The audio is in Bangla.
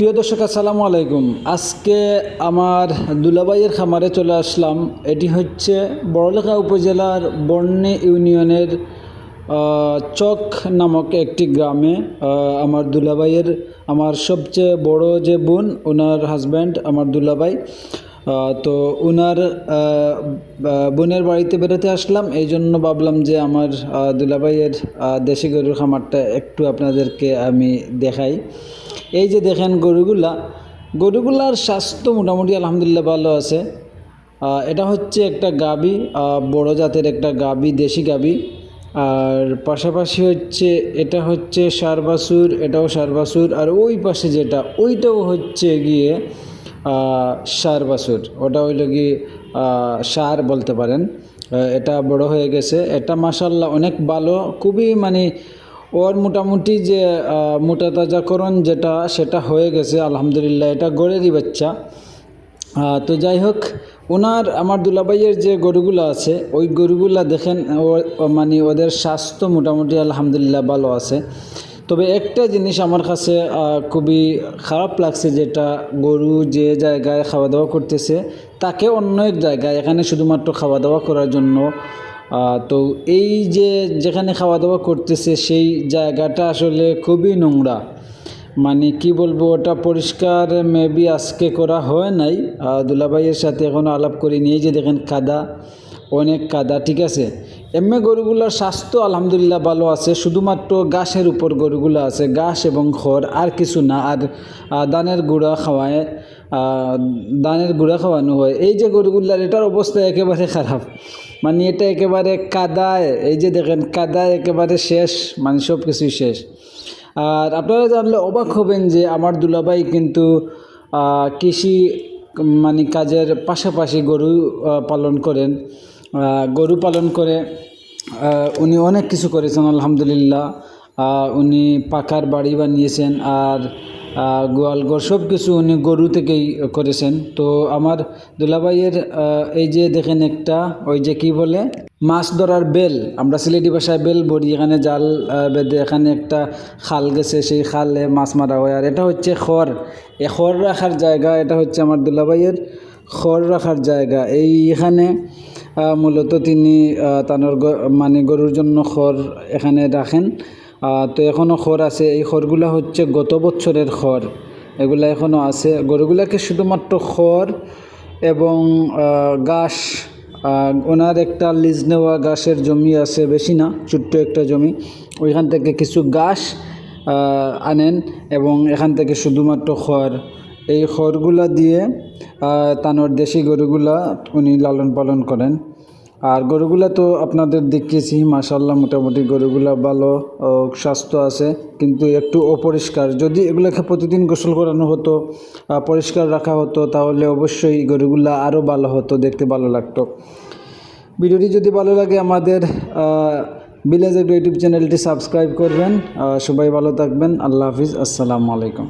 প্রিয় দর্শক আসসালামু আলাইকুম। আজকে আমার দুলাভাইয়ের খামারে চলে আসলাম। এটি হচ্ছে বড়লেখা উপজেলার বর্ণী ইউনিয়নের চক নামক একটি গ্রামে। আমার দুলাভাইয়ের আমার সবচেয়ে বড় যে বোন, ওনার হাজব্যান্ড আমার দুলাভাই। তো ওনার বোনের বাড়িতে বেরোতে আসলাম, এই জন্য ভাবলাম যে আমার দুলাভাইয়ের দেশি গরুর খামারটা একটু আপনাদেরকে আমি দেখাই। এই যে দেখেন গরুগুলার স্বাস্থ্য মোটামুটি আলহামদুলিল্লাহ ভালো আছে। এটা হচ্ছে একটা গাবি, বড় জাতের একটা গাবি, দেশি গাবি। আর পাশাপাশি হচ্ছে এটা হচ্ছে ষাঁড় বাছুর, এটাও ষাঁড় বাছুর। আর ওই পাশে যেটা, ওইটাও হচ্ছে গিয়ে ষাঁড় বাছুর, ওটা হইল গিয়ে ষাঁড় বলতে পারেন। এটা বড় হয়ে গেছে, এটা মাশাআল্লাহ অনেক ভালো, খুবই মানে ওর মোটামুটি যে মোটা তাজাকরণ যেটা সেটা হয়ে গেছে আলহামদুলিল্লাহ। এটা গড়েরই বাচ্চা। তো যাই হোক, ওনার আমার দুলাভাইয়ের যে গরুগুলো আছে ওই গরুগুলা দেখেন, মানে ওদের স্বাস্থ্য মোটামুটি আলহামদুলিল্লাহ ভালো আছে। তবে একটা জিনিস আমার কাছে খুবই খারাপ লাগছে, যেটা গরু যে জায়গায় খাওয়া দাওয়া করতেছে তাকে অন্য এক জায়গায়, এখানে শুধুমাত্র খাওয়া দাওয়া করার জন্য। তো এই যে যেখানে খাওয়া দাওয়া করতেছে সেই জায়গাটা আসলে খুবই নোংরা। মানে কি বলবো, ওটা পরিষ্কার মেবি আজকে করা হয় নাই। দুলাভাইয়ের সাথে এখনও আলাপ করি নিয়ে, যে দেখেন কাদা, অনেক কাদা, ঠিক আছে। এমনি গরুগুলোর স্বাস্থ্য আলহামদুলিল্লাহ ভালো আছে, শুধুমাত্র ঘাসের উপর গরুগুলো আছে, ঘাস এবং খড়, আর কিছু না। আর ধানের গুঁড়া খাওয়ায়, ধানের গুঁড়া খাওয়ানো হয়। এই যে গরুগুলার, এটার অবস্থা একেবারে খারাপ, মানে এটা একেবারে কাদায়, এই যে দেখেন কাদায় একেবারে শেষ, মানে সব কিছুই শেষ। আর আপনারা জানলে অবাক হবেন যে আমার দুলাভাই কিন্তু কৃষি মানে কাজের পাশাপাশি গরু পালন করেন। গরু পালন করে উনি অনেক কিছু করেছেন আলহামদুলিল্লাহ। উনি পাকার বাড়ি বানিয়েছেন, আর গোয়ালঘর সব কিছু উনি গরু থেকেই করেছেন। তো আমার দুলাভাইয়ের এই যে দেখেন একটা, ওই যে কি বলে মাছ ধরার বেল, আমরা সিলেটি ভাষায় বেল বলি, এখানে জাল বেঁধে এখানে একটা খাল গেছে, সেই খালে মাছ মারা হয়। আর এটা হচ্ছে খড়, এ খড় রাখার জায়গা, এটা হচ্ছে আমার দুলাভাইয়ের খড় রাখার জায়গা। এইখানে মূলত তিনি তানোর মানে গরুর জন্য খড় এখানে রাখেন। তো এখনও খড় আছে, এই খড়গুলো হচ্ছে গত বছরের খড়, এগুলো এখনও আছে। গরুগুলাকে শুধুমাত্র খড় এবং ঘাস, ওনার একটা লিজ নেওয়া ঘাসের জমি আছে, বেশি না, ছোট্ট একটা জমি, ওইখান থেকে কিছু ঘাস আনেন এবং এখান থেকে শুধুমাত্র খড়, এই খড়গুলা দিয়ে তানোর দেশি গরুগুলা উনি লালন পালন করেন। আর গরুগুলা তো আপনাদের দেখিয়েছি, মাশাআল্লাহ মোটামুটি গরুগুলা ভালো, স্বাস্থ্য আছে, কিন্তু একটু অপরিষ্কার। যদি এগুলোকে প্রতিদিন গোসল করানো হতো, পরিষ্কার রাখা হতো, তাহলে অবশ্যই গরুগুলা আরও ভালো হতো, দেখতে ভালো লাগতো। ভিডিওটি যদি ভালো লাগে আমাদের ভিলেজ এগ্রো ইউটিউব চ্যানেলটি সাবস্ক্রাইব করবেন। সবাই ভালো থাকবেন, আল্লাহ হাফিজ, আসসালামু আলাইকুম।